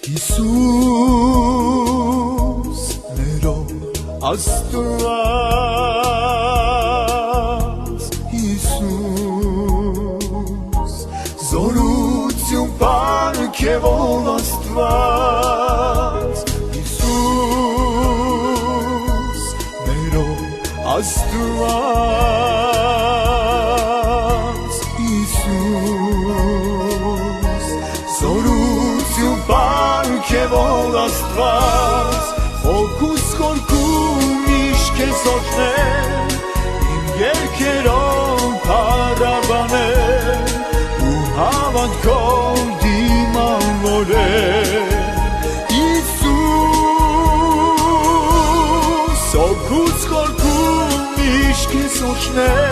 Հիսուս ներով Աստված Հիսուս զորություն պարգևող Աստված Հիսուս ներով Աստված Հիսուս զորություն պարգևող Աստված Հոգուս խորքում իշքես օգնել իմ երգերով փառաբանել ու հավատքով դիմանորել Հիսուս հոգուս խորքում իշքես օգնել